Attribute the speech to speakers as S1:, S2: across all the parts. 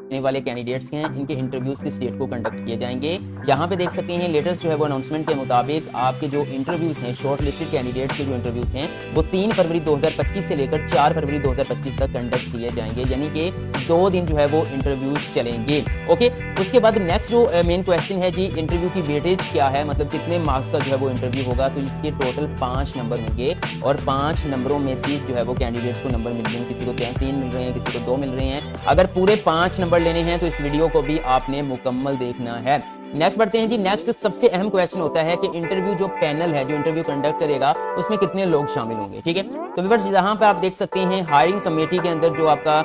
S1: आने वाले कैंडिडेट्स हैं इनके इंटरव्यूज किस डेट को कंडक्ट किए जाएंगे। यहाँ पे देख सकते हैं लेटेस्ट जो है वो अनाउंसमेंट के मुताबिक आपके जो इंटरव्यूज हैं शॉर्ट लिस्टेड कैंडिडेट्स के जो इंटरव्यूज हैं वो 3 फरवरी 2025 से लेकर 4 फरवरी 2025 तक कंडक्ट किए जाएंगे, यानी कि 2 दिन जो है वो इंटरव्यूज चलेंगे। ओके, उसके बाद नेक्स्ट जो मेन क्वेश्चन है जी, इंटरव्यू की वेटेज क्या है, मतलब कितने मार्क्स का जो है वो इंटरव्यू होगा। तो इसके टोटल 5 नंबर होंगे और 5 नंबरों में से जो है वो कैंडिडेट्स को नंबर मिल रहे हैं, किसी को 3 मिल रहे हैं, किसी को 2 मिल रहे हैं। अगर पूरे 5 नंबर लेने हैं तो इस वीडियो को भी आपने मुकम्मल देखना है। नेक्स्ट बढ़ते हैं जी। नेक्स्ट सबसे अहम क्वेश्चन होता है कि इंटरव्यू जो पैनल है जो इंटरव्यू कंडक्ट करेगा उसमें कितने लोग शामिल होंगे। ठीक है, तो व्यूअर्स यहाँ पे आप देख सकते हैं हायरिंग कमेटी के अंदर जो आपका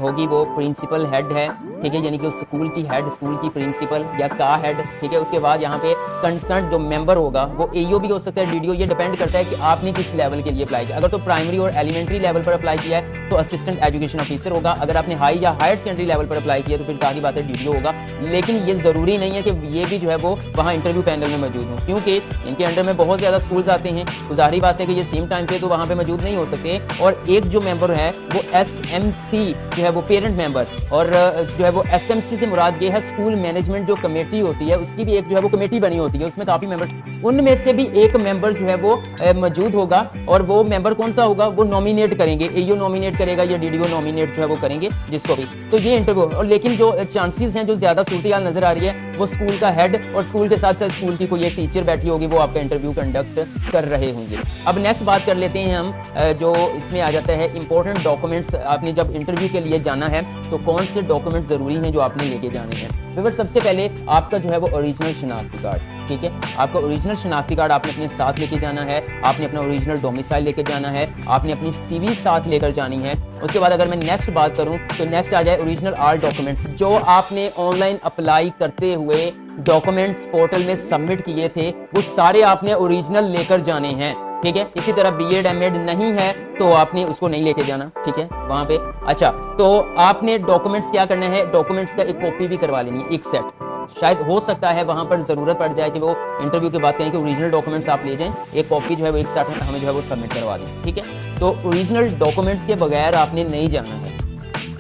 S1: होगी वो प्रिंसिपल हेड है, ठीक है, यानी कि उस स्कूल की हेड, स्कूल की प्रिंसिपल या का हेड, ठीक है। उसके बाद यहाँ पे कंसर्न जो मेंबर होगा वो एईओ भी हो सकता है, डीडीओ, ये डिपेंड करता है कि आपने किस लेवल के लिए अप्लाई किया। अगर तो प्राइमरी और एलिमेंट्री लेवल पर अप्लाई किया है तो असिस्टेंट एजुकेशन ऑफिसर होगा। अगर आपने हाई या हायर सेकेंडरी लेवल पर अप्लाई किया तो फिर सारी बात है डीडीओ होगा। लेकिन ये जरूरी नहीं है कि ये भी जो है वो वहाँ इंटरव्यू पैनल में मौजूद हो, क्योंकि इनके अंडर में बहुत ज्यादा स्कूल्स आते हैं, तो जाहिर बात है कि ये सेम टाइम पे तो वहाँ पे मौजूद नहीं हो सकते। और एक जो मेंबर है वो एसएमसी जो है वो पेरेंट मेंबर, और जो है वो एसएमसी से मुराद ये है स्कूल मैनेजमेंट जो कमेटी होती है उसकी भी एक जो है वो कमेटी बनी होती है, उसमें काफी मेंबर, उनमें से भी एक मेंबर जो है वो मौजूद होगा। और वो मेंबर कौन सा होगा, वो नॉमिनेट करेंगे, एईओ नॉमिनेट करेगा या डीडीओ नॉमिनेट जो है वो करेंगे जिसको भी। तो ये इंटरव्यू, और लेकिन जो चांसेस हैं, जो ज्यादा सूरत हाल नजर आ रही है वो स्कूल का हेड और स्कूल के साथ साथ स्कूल की कोई एक टीचर बैठी होगी, वो आपका इंटरव्यू कंडक्ट कर रहे होंगे। अब नेक्स्ट बात कर लेते हैं हम, जो इसमें आ जाता है इंपॉर्टेंट डॉक्यूमेंट्स। आपने जब इंटरव्यू के लिए जाना है तो कौन से डॉक्यूमेंट्स जरूरी हैं जो आपने लेके जाने हैं। सबसे पहले आपका जो है वो ओरिजिनल शनाख्ती कार्ड, ठीक है, आपका ओरिजिनल शनाख्ती कार्ड आपने अपने साथ लेके जाना है। आपने अपना ओरिजिनल डोमिसाइल लेके जाना है। आपने अपनी सीवी साथ लेकर जानी है। उसके बाद अगर मैं नेक्स्ट बात करूं तो नेक्स्ट आ जाए ओरिजिनल आल डॉक्यूमेंट्स, जो आपने ऑनलाइन अप्लाई करते हुए डॉक्यूमेंट्स पोर्टल में सबमिट किए थे वो सारे आपने ओरिजिनल लेकर जाने हैं, ठीक है। इसी तरह बीएड एमएड नहीं है तो आपने उसको नहीं लेके जाना, ठीक है, वहां पे। अच्छा, तो आपने डॉक्यूमेंट्स क्या करना है, डॉक्यूमेंट्स का एक कॉपी भी करवा लेनी है, एक सेट। शायद हो सकता है वहां पर जरूरत पड़ जाए कि वो इंटरव्यू के बाद कहें कि ओरिजिनल डॉक्यूमेंट्स आप ले जाएं, एक कॉपी जो है वो एक साथ हमें जो है वो सबमिट करवा दें, ठीक है। तो ओरिजिनल डॉक्यूमेंट्स के बगैर आपने नहीं जाना है,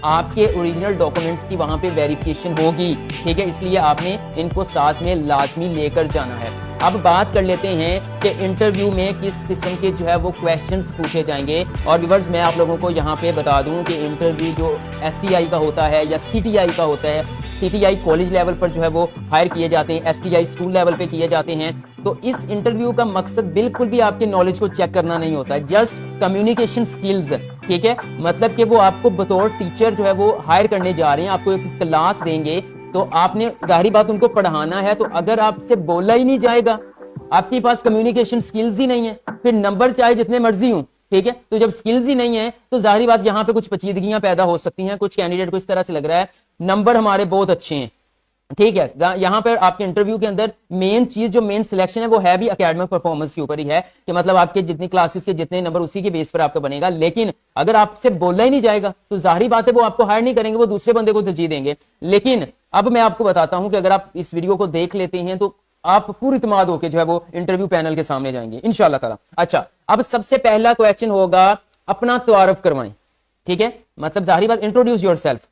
S1: आपके ओरिजिनल डॉक्यूमेंट्स की वहां पे वेरिफिकेशन होगी, ठीक है, इसलिए आपने इनको साथ में लाजमी लेकर जाना है। अब बात कर लेते हैं कि इंटरव्यू में किस किस्म के जो है वो क्वेश्चंस पूछे जाएंगे। और व्यूअर्स मैं आप लोगों को यहाँ पे बता दूं कि इंटरव्यू जो एसटीआई का होता है या सीटीआई का होता है, सीटीआई कॉलेज लेवल पर जो है वो हायर किए जाते हैं, एसटीआई स्कूल लेवल पे किए जाते हैं। तो इस इंटरव्यू का मकसद बिल्कुल भी आपके नॉलेज को चेक करना नहीं होता है, जस्ट कम्युनिकेशन स्किल्स, ठीक है। मतलब कि वो आपको बतौर टीचर जो है वो हायर करने जा रहे हैं, आपको एक क्लास देंगे तो आपने जाहिर बात उनको पढ़ाना है। तो अगर आपसे बोला ही नहीं जाएगा, आपके पास कम्युनिकेशन स्किल्स ही नहीं है, फिर नंबर चाहे जितने मर्जी हो, ठीक है। तो जब स्किल्स ही नहीं है तो जाहिर बात यहाँ पे कुछ पेचीदगियां पैदा हो सकती हैं। कुछ कैंडिडेट को इस तरह से लग रहा है नंबर हमारे बहुत अच्छे हैं, ठीक है। यहाँ पर आपके इंटरव्यू के अंदर मेन चीज जो मेन सिलेक्शन है वो है भी एकेडमिक परफॉर्मेंस के ऊपर ही है, कि मतलब आपके जितनी क्लासेस के जितने नंबर उसी के बेस पर आपका बनेगा। लेकिन अगर आपसे बोला ही नहीं जाएगा तो जाहिर बात है वो आपको हायर नहीं करेंगे, वो दूसरे बंदे को तरजीह देंगे। लेकिन अब मैं आपको बताता हूं कि अगर आप इस वीडियो को देख लेते हैं तो आप पूरी इत्मीनान होकर जो है वो इंटरव्यू पैनल के सामने जाएंगे इंशाअल्लाह ताला। अच्छा, अब सबसे पहला क्वेश्चन होगा अपना तारुफ करवाएं, ठीक है, मतलब जाहिर बात इंट्रोड्यूस योरसेल्फ।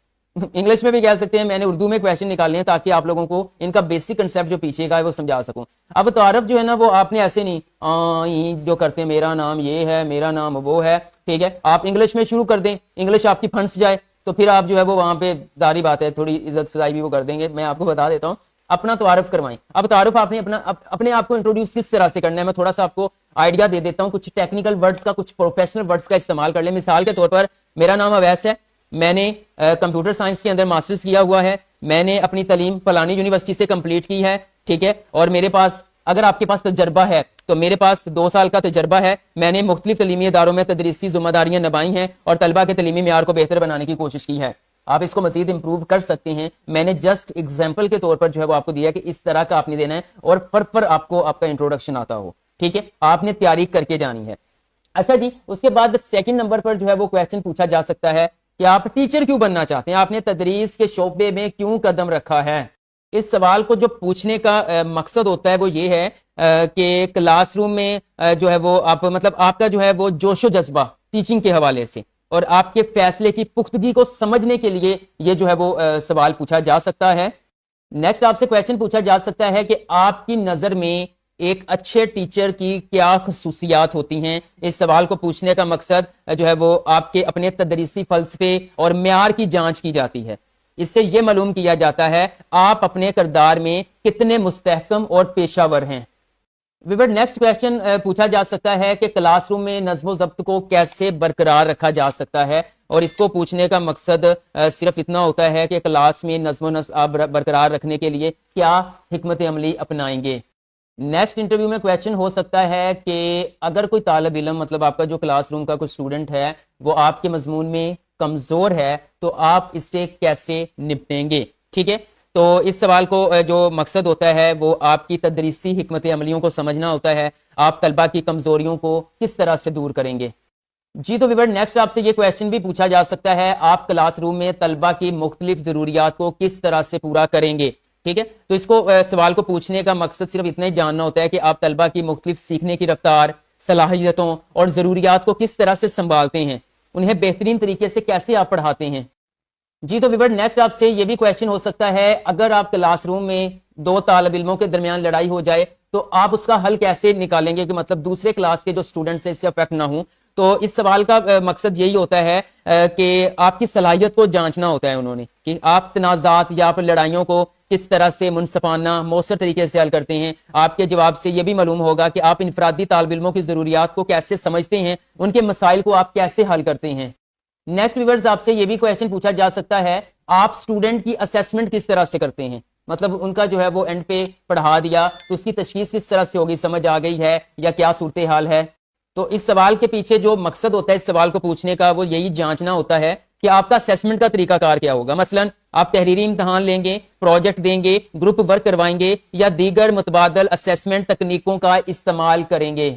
S1: इंग्लिश में भी कह सकते हैं, मैंने उर्दू में क्वेश्चन निकाले हैं ताकि आप लोगों को इनका बेसिक कंसेप्ट जो पीछे का है वो समझा सकूं। अब तारुफ जो है ना वो आपने ऐसे नहीं जो करते हैं, मेरा नाम ये है, मेरा नाम वो है, ठीक है, आप इंग्लिश में शुरू कर दें, इंग्लिश आपकी फंस जाए तो फिर आप जो है वो वहां पे जारी बात है थोड़ी इज्जत फजाई भी वो कर देंगे। मैं आपको बता देता हूँ, अपना तारुफ करवाएं। अब तारुफ आपने अपने आप को इंट्रोड्यूस किस तरह से करना है, मैं थोड़ा सा आपको आइडिया दे देता हूँ। कुछ टेक्निकल वर्ड्स का, कुछ प्रोफेशनल वर्ड्स का इस्तेमाल कर ले। मिसाल के तौर पर मेरा नाम अवैस है, मैंने कंप्यूटर साइंस के अंदर मास्टर्स किया हुआ है, मैंने अपनी तालीम फलानी यूनिवर्सिटी से कंप्लीट की है, ठीक है। और मेरे पास, अगर आपके पास तजर्बा है तो मेरे पास 2 साल का तजर्बा है, मैंने मुख्तलिफ तलीमी इदारों में तदरीसी जिम्मेदारियां निभाई हैं और तलबा के तलीमी मेयार को बेहतर बनाने की कोशिश की है। आप इसको मजीद इंप्रूव कर सकते हैं, मैंने जस्ट एग्जाम्पल के तौर पर जो है वो आपको दिया कि इस तरह का आपने देना है और पर आपको आपका इंट्रोडक्शन आता हो, ठीक है, आपने तैयारी करके जानी है। अच्छा जी, उसके बाद सेकंड नंबर पर जो है वो क्वेश्चन पूछा जा सकता है कि आप टीचर क्यों बनना चाहते हैं, आपने तदरीस के शोबे में क्यों कदम रखा है। इस सवाल को जो पूछने का मकसद होता है वो ये है कि क्लासरूम में जो है वो आप, मतलब आपका जो है वो जोशो जज्बा टीचिंग के हवाले से, और आपके फैसले की पुख्तगी को समझने के लिए ये जो है वो सवाल पूछा जा सकता है। नेक्स्ट आपसे क्वेश्चन पूछा जा सकता है कि आपकी नजर में एक अच्छे टीचर की क्या खसूसियात होती हैं। इस सवाल को पूछने का मकसद जो है वो आपके अपने तदरीसी फलसफे और म्यार की जांच की जाती है। इससे यह मालूम किया जाता है आप अपने किरदार में कितने मुस्तहकम और पेशावर हैं। विवर नेक्स्ट क्वेश्चन पूछा जा सकता है कि क्लासरूम में नज्म ज़ब्त को कैसे बरकरार रखा जा सकता है, और इसको पूछने का मकसद सिर्फ इतना होता है कि क्लास में नज्म नस्ब बरकरार रखने के लिए क्या हिकमत अमली अपनाएंगे। नेक्स्ट इंटरव्यू में क्वेश्चन हो सकता है कि अगर कोई तालिब इल्म मतलब आपका जो क्लासरूम का कोई स्टूडेंट है वो आपके मजमून में कमजोर है तो आप इससे कैसे निपटेंगे। ठीक है, तो इस सवाल को जो मकसद होता है वो आपकी तदरीसी हिकमत अमलियों को समझना होता है, आप तलबा की कमजोरियों को किस तरह से दूर करेंगे। जी तो विवर नेक्स्ट आपसे ये क्वेश्चन भी पूछा जा सकता है आप क्लासरूम में तलबा की मुख्तलिफ जरूरियात को किस तरह से पूरा करेंगे। ठीक है, तो इसको सवाल को पूछने का मकसद सिर्फ इतना ही जानना होता है कि आप तलबा की मुख्तलिफ सीखने की रफ्तार, सलाहियतों और जरूरियात को किस तरह से संभालते हैं, उन्हें बेहतरीन तरीके से कैसे आप पढ़ाते हैं। जी तो विवर नेक्स्ट आपसे ये भी क्वेश्चन हो सकता है अगर आप क्लासरूम में दो तालिब इल्मों के दरमियान लड़ाई हो जाए तो आप उसका हल कैसे निकालेंगे कि मतलब दूसरे क्लास के जो स्टूडेंट्स हैं इससे अफेक्ट ना हो। तो इस सवाल का मकसद यही होता है कि आपकी सलाहियत को जांचना होता है उन्होंने कि आप तनाजात या फिर लड़ाइयों को किस तरह से मुनसफाना मौसर तरीके से हल करते हैं। आपके जवाब से यह भी मालूम होगा कि आप इनफरादी तालिब इल्मों की जरूरियात को कैसे समझते हैं, उनके मसाइल को आप कैसे हल करते हैं। नेक्स्ट व्यूअर्स आपसे यह भी क्वेश्चन पूछा जा सकता है आप स्टूडेंट की असेसमेंट किस तरह से करते हैं, मतलब उनका जो है वो एंड पे पढ़ा दिया तो उसकी तशखीस किस तरह से होगी, समझ आ गई है या क्या सूरत हाल है। तो इस सवाल के पीछे जो मकसद होता है इस सवाल को पूछने का वो यही जांचना होता है कि आपका असेसमेंट का तरीकाकार क्या होगा। मसलन आप तहरीरी इम्तहान लेंगे, प्रोजेक्ट देंगे, ग्रुप वर्क करवाएंगे या दीगर मुतबादल असेसमेंट तकनीकों का इस्तेमाल करेंगे।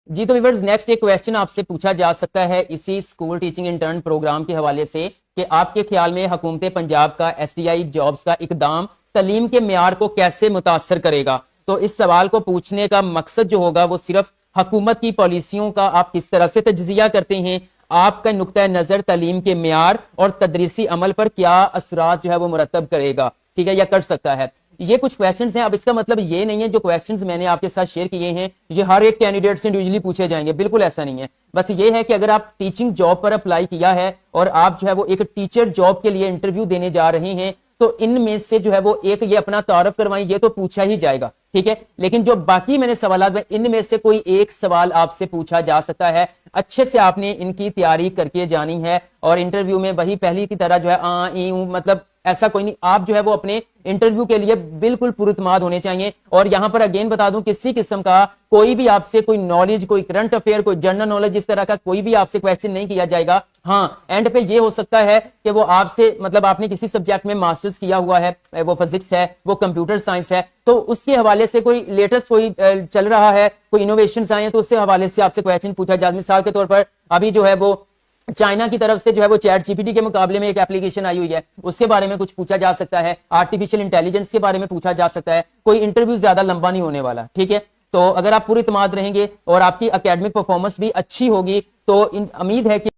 S1: जी तो व्यूअर्स नेक्स्ट एक क्वेश्चन आपसे पूछा जा सकता है इसी स्कूल टीचिंग इंटर्न प्रोग्राम के हवाले से कि आपके ख्याल में हुकूमत पंजाब का STI जॉब्स का इकदाम तलीम के मेयार को कैसे मुतासर करेगा। तो इस सवाल को पूछने का मकसद जो होगा वो सिर्फ हुकूमत की पॉलिसियों का आप किस तरह से तज्जिया करते हैं, आपका नुक्ता नजर तालीम के मेयार और तदरीसी अमल पर क्या असरात जो है वो मुरतब करेगा, ठीक है, या कर सकता है। ये कुछ क्वेश्चंस हैं। अब इसका मतलब ये नहीं है जो क्वेश्चंस मैंने आपके साथ शेयर किए हैं ये हर एक कैंडिडेट से इंडिविजुअली पूछे जाएंगे, बिल्कुल ऐसा नहीं है। बस ये है कि अगर आप टीचिंग जॉब पर अप्लाई किया है और आप जो है वो एक टीचर जॉब के लिए इंटरव्यू देने जा रहे हैं तो इनमें से जो है वो एक ये अपना तारफ करवाएं, ये तो पूछा ही जाएगा, ठीक है। लेकिन जो बाकी मैंने सवाल इनमें से कोई एक सवाल आपसे पूछा जा सकता है, अच्छे से आपने इनकी तैयारी करके जानी है और इंटरव्यू में वही पहली की तरह जो है मतलब ऐसा कोई नहीं, आप जो है वो अपने इंटरव्यू के लिए बिल्कुल पुरतमाद होने चाहिए। और यहां पर अगेन बता दूं किसी किस्म का कोई भी आपसे कोई नॉलेज, कोई करंट अफेयर, कोई जनरल नॉलेज इस तरह का कोई भी आपसे क्वेश्चन नहीं किया जाएगा। हाँ, एंड पे ये हो सकता है कि वो आपसे मतलब आपने किसी सब्जेक्ट में मास्टर्स किया हुआ है, वो फिजिक्स है, वो कंप्यूटर साइंस है, तो उसके हवाले से कोई लेटेस्ट कोई चल रहा है, कोई इनोवेशन आए हैं तो उससे हवाले से आपसे क्वेश्चन पूछा जाए। मिसाल के तौर पर अभी जो है वो चाइना की तरफ से जो है वो चैट जीपीटी के मुकाबले में एक एप्लीकेशन आई हुई है, उसके बारे में कुछ पूछा जा सकता है, आर्टिफिशियल इंटेलिजेंस के बारे में पूछा जा सकता है। कोई इंटरव्यू ज्यादा लंबा नहीं होने वाला, ठीक है। तो अगर आप पूरी इत्मीनान रहेंगे और आपकी एकेडमिक परफॉर्मेंस भी अच्छी होगी तो उम्मीद है कि